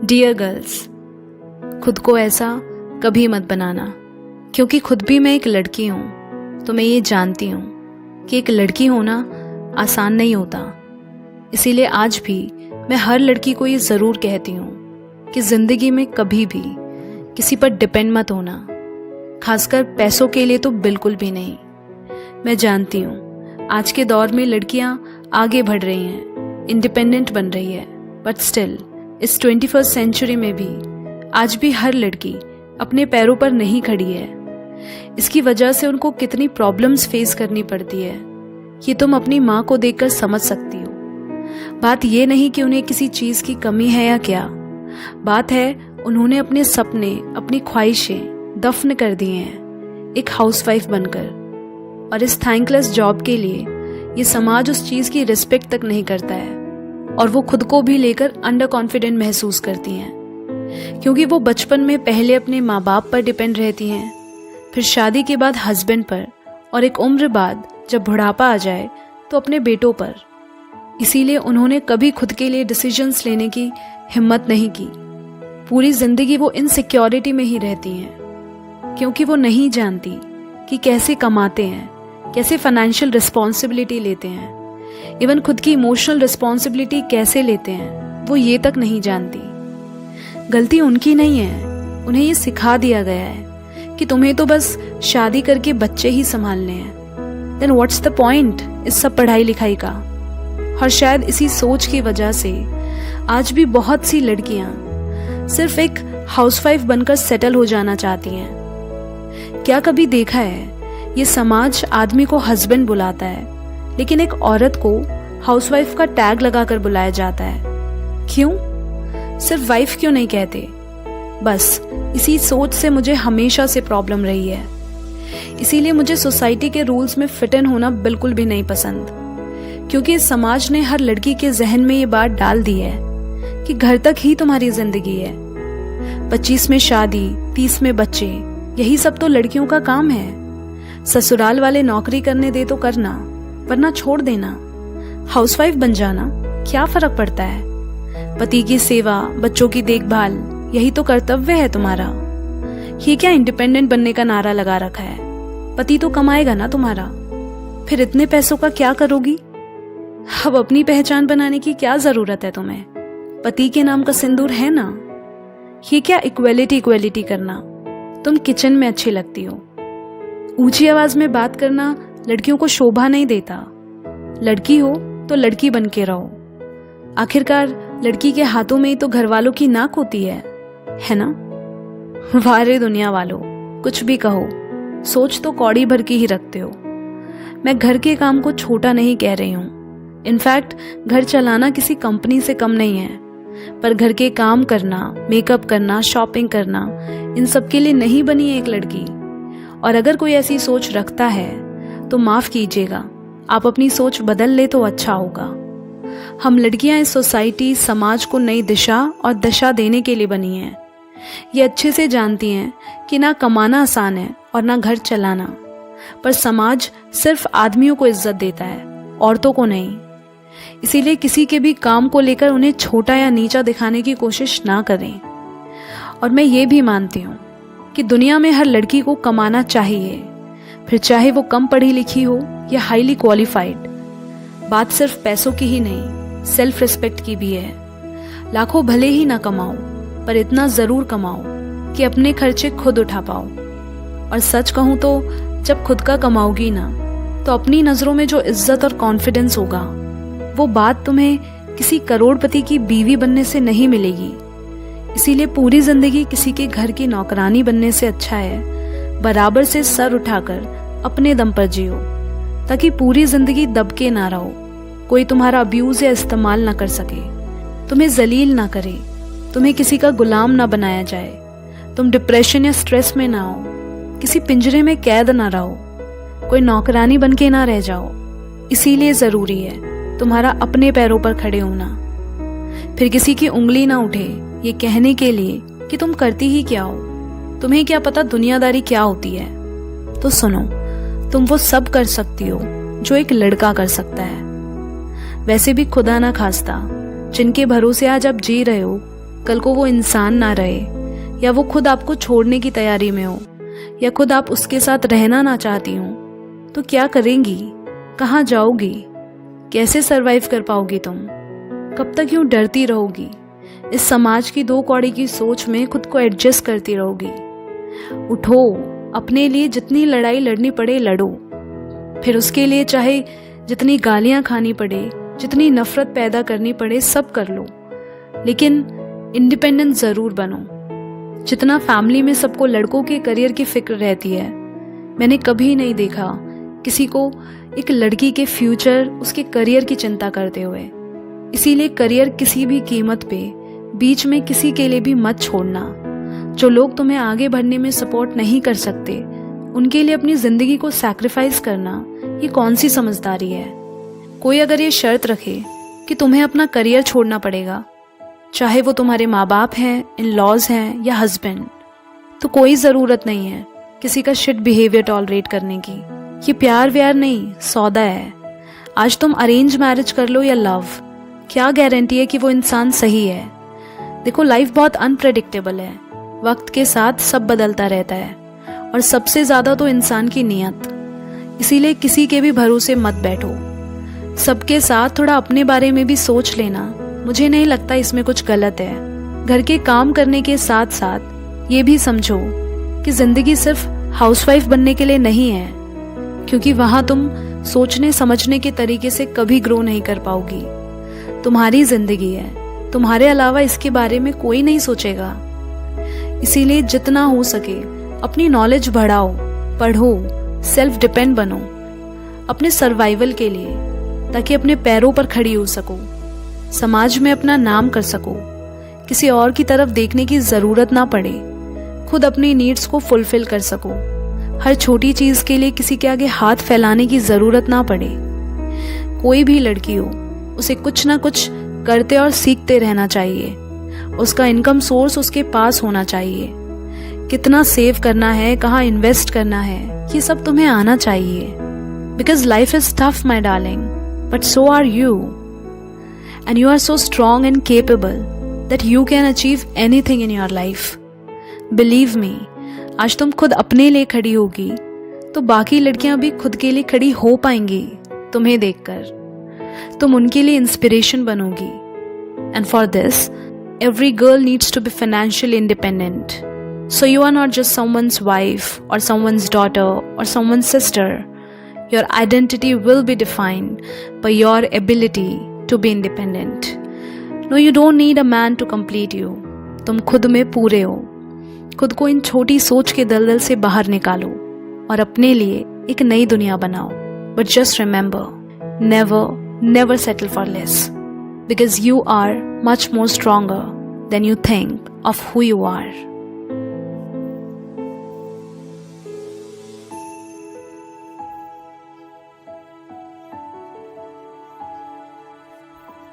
Dear girls, खुद को ऐसा कभी मत बनाना, क्योंकि खुद भी मैं एक लड़की हूँ। तो मैं ये जानती हूँ कि एक लड़की होना आसान नहीं होता। इसीलिए आज भी मैं हर लड़की को ये ज़रूर कहती हूँ कि ज़िंदगी में कभी भी किसी पर डिपेंड मत होना, खासकर पैसों के लिए तो बिल्कुल भी नहीं। मैं जानती हूँ आज के दौर में लड़कियाँ आगे बढ़ रही हैं, इंडिपेंडेंट बन रही है, बट स्टिल इस 21st सेंचुरी में भी आज भी हर लड़की अपने पैरों पर नहीं खड़ी है। इसकी वजह से उनको कितनी प्रॉब्लम्स फेस करनी पड़ती है ये तुम अपनी माँ को देखकर समझ सकती हो। बात ये नहीं कि उन्हें किसी चीज़ की कमी है या क्या, बात है उन्होंने अपने सपने, अपनी ख्वाहिशें दफन कर दिए हैं एक हाउसवाइफ बनकर। और इस थैंकलेस जॉब के लिए ये समाज उस चीज़ की रिस्पेक्ट तक नहीं करता है और वो खुद को भी लेकर अंडर कॉन्फिडेंट महसूस करती हैं, क्योंकि वो बचपन में पहले अपने माँ बाप पर डिपेंड रहती हैं, फिर शादी के बाद हस्बैंड पर, और एक उम्र बाद जब बुढ़ापा आ जाए तो अपने बेटों पर। इसीलिए उन्होंने कभी खुद के लिए डिसीजंस लेने की हिम्मत नहीं की। पूरी जिंदगी वो इनसिक्योरिटी में ही रहती हैं, क्योंकि वो नहीं जानती कि कैसे कमाते हैं, कैसे फाइनेंशियल रिस्पॉन्सिबिलिटी लेते हैं, इवन खुद की इमोशनल रिस्पॉन्सिबिलिटी कैसे लेते हैं वो ये तक नहीं जानती। गलती उनकी नहीं है, उन्हें ये सिखा दिया गया है कि तुम्हें तो बस शादी करके बच्चे ही संभालने हैं। देन व्हाट्स द पॉइंट इस सब पढ़ाई लिखाई का। और शायद इसी सोच की वजह से आज भी बहुत सी लड़कियां सिर्फ एक हाउसवाइफ बनकर सेटल हो जाना चाहती हैं। क्या कभी देखा है ये समाज आदमी को हस्बैंड बुलाता है, लेकिन एक औरत को हाउसवाइफ का टैग लगाकर बुलाया जाता है। क्यों? सिर्फ वाइफ क्यों नहीं कहते? बस इसी सोच से मुझे हमेशा से प्रॉब्लम रही है। इसीलिए मुझे सोसाइटी के रूल्स में फिट इन होना बिल्कुल भी नहीं पसंद, क्योंकि इस समाज ने हर लड़की के जहन में ये बात डाल दी है कि घर तक ही तुम्हारी जिंदगी है। 25 में शादी, 30 में बच्चे, यही सब तो लड़कियों का काम है। ससुराल वाले नौकरी करने दे तो करना, वरना छोड़ देना। हाउसवाइफ बन जाना, क्या फर्क पड़ता है? पति की सेवा, बच्चों की देखभाल, यही तो कर्तव्य है तुम्हारा। ये क्या इंडिपेंडेंट बनने का नारा लगा रखा है? पति तो कमाएगा ना तुम्हारा, फिर इतने पैसों का क्या करोगी? अब अपनी पहचान बनाने की क्या जरूरत है तुम्हें? पति के नाम का सिंदूर है ना। ये क्या इक्वेलिटी करना? तुम किचन में अच्छी लगती हो। ऊंची आवाज में बात करना लड़कियों को शोभा नहीं देता। लड़की हो तो लड़की बन के रहो। आखिरकार लड़की के हाथों में ही तो घर वालों की नाक होती है ना? वाह रे दुनिया वालों, कुछ भी कहो, सोच तो कौड़ी भर की ही रखते हो। मैं घर के काम को छोटा नहीं कह रही हूँ। इनफैक्ट घर चलाना किसी कंपनी से कम नहीं है, पर घर के काम करना, मेकअप करना, शॉपिंग करना, इन सब के लिए नहीं बनी है एक लड़की। और अगर कोई ऐसी सोच रखता है तो माफ कीजिएगा, आप अपनी सोच बदल ले तो अच्छा होगा। हम लड़कियां इस सोसाइटी, समाज को नई दिशा और दशा देने के लिए बनी हैं। ये अच्छे से जानती हैं कि ना कमाना आसान है और ना घर चलाना, पर समाज सिर्फ आदमियों को इज्जत देता है, औरतों को नहीं। इसीलिए किसी के भी काम को लेकर उन्हें छोटा या नीचा दिखाने की कोशिश ना करें। और मैं ये भी मानती हूँ कि दुनिया में हर लड़की को कमाना चाहिए, फिर चाहे वो कम पढ़ी लिखी हो या हाईली क्वालिफाइड। बात सिर्फ पैसों की ही नहीं, सेल्फ रिस्पेक्ट की भी है। लाखों भले ही ना कमाओ, पर इतना जरूर कमाओ कि अपने खर्चे खुद उठा पाओ। और सच कहूँ तो जब खुद का कमाओगी ना, तो अपनी नजरों में जो इज्जत और कॉन्फिडेंस होगा, वो बात तुम्हें किसी करोड़पति की बीवी बनने से नहीं मिलेगी। इसीलिए पूरी जिंदगी किसी के घर की नौकरानी बनने से अच्छा है बराबर से सर उठाकर अपने दम पर जियो, ताकि पूरी जिंदगी दबके ना रहो, कोई तुम्हारा अब्यूज या इस्तेमाल ना कर सके, तुम्हें जलील ना करे, तुम्हें किसी का गुलाम ना बनाया जाए, तुम डिप्रेशन या स्ट्रेस में ना हो, किसी पिंजरे में कैद ना रहो, कोई नौकरानी बन के ना रह जाओ। इसीलिए जरूरी है तुम्हारा अपने पैरों पर खड़े होना। फिर किसी की उंगली ना उठे ये कहने के लिए कि तुम करती ही क्या हो, तुम्हें क्या पता दुनियादारी क्या होती है। तो सुनो, तुम वो सब कर सकती हो जो एक लड़का कर सकता है। वैसे भी खुदा ना खास्ता जिनके भरोसे आज आप जी रहे हो कल को वो इंसान ना रहे, या वो खुद आपको छोड़ने की तैयारी में हो, या खुद आप उसके साथ रहना ना चाहती हो, तो क्या करेंगी? कहाँ जाओगी? कैसे सरवाइव कर पाओगी तुम? कब तक यूं डरती रहोगी? इस समाज की दो कौड़ी की सोच में खुद को एडजस्ट करती रहोगी? उठो, अपने लिए जितनी लड़ाई लड़नी पड़े लड़ो, फिर उसके लिए चाहे जितनी गालियां खानी पड़े, जितनी नफरत पैदा करनी पड़े, सब कर लो, लेकिन इंडिपेंडेंट जरूर बनो। जितना फैमिली में सबको लड़कों के करियर की फिक्र रहती है, मैंने कभी नहीं देखा किसी को एक लड़की के फ्यूचर, उसके करियर की चिंता करते हुए। इसीलिए करियर किसी भी कीमत पे बीच में किसी के लिए भी मत छोड़ना। जो लोग तुम्हें आगे बढ़ने में सपोर्ट नहीं कर सकते, उनके लिए अपनी जिंदगी को सैक्रिफाइस करना ये कौन सी समझदारी है? कोई अगर ये शर्त रखे कि तुम्हें अपना करियर छोड़ना पड़ेगा, चाहे वो तुम्हारे माँ बाप हैं, इन लॉज हैं या हस्बैंड, तो कोई ज़रूरत नहीं है किसी का शिट बिहेवियर टॉलरेट करने की। ये प्यार व्यार नहीं, सौदा है। आज तुम अरेंज मैरिज कर लो या लव, क्या गारंटी है कि वो इंसान सही है? देखो, लाइफ बहुत अनप्रेडिक्टेबल है, वक्त के साथ सब बदलता रहता है, और सबसे ज़्यादा तो इंसान की नीयत। इसीलिए किसी के भी भरोसे मत बैठो। सबके साथ थोड़ा अपने बारे में भी सोच लेना, मुझे नहीं लगता इसमें कुछ गलत है। घर के काम करने के साथ साथ ये भी समझो कि जिंदगी सिर्फ हाउसवाइफ बनने के लिए नहीं है, क्योंकि वहां तुम सोचने समझने के तरीके से कभी ग्रो नहीं कर पाओगी। तुम्हारी जिंदगी है, तुम्हारे अलावा इसके बारे में कोई नहीं सोचेगा। इसीलिए जितना हो सके अपनी नॉलेज बढ़ाओ, पढ़ो, सेल्फ डिपेंड बनो अपने सर्वाइवल के लिए, ताकि अपने पैरों पर खड़ी हो सको, समाज में अपना नाम कर सको, किसी और की तरफ देखने की जरूरत ना पड़े, खुद अपनी नीड्स को फुलफिल कर सको, हर छोटी चीज के लिए किसी के आगे हाथ फैलाने की जरूरत ना पड़े। कोई भी लड़की हो, उसे कुछ ना कुछ करते और सीखते रहना चाहिए। उसका इनकम सोर्स उसके पास होना चाहिए। कितना सेव करना है, कहाँ इन्वेस्ट करना है, ये सब तुम्हें आना चाहिए। Because life is tough my darling, but so are you, and you are so strong and capable that you can achieve anything in your life. Believe me, आज तुम खुद अपने लिए खड़ी होगी तो बाकी लड़कियां भी खुद के लिए खड़ी हो पाएंगी। तुम्हें देखकर तुम उनके लिए इंस्पिरेशन बनोगी। And for this every girl needs to be financially independent. So you are not just someone's wife or someone's daughter or someone's sister. Your identity will be defined by your ability to be independent. No, you don't need a man to complete you. तुम खुद में पूरे हो। खुद को इन छोटी सोच के दलदल से बाहर निकालो और अपने लिए एक नई दुनिया बनाओ। But just remember, never settle for less. Because you are much more stronger than you think of who you are.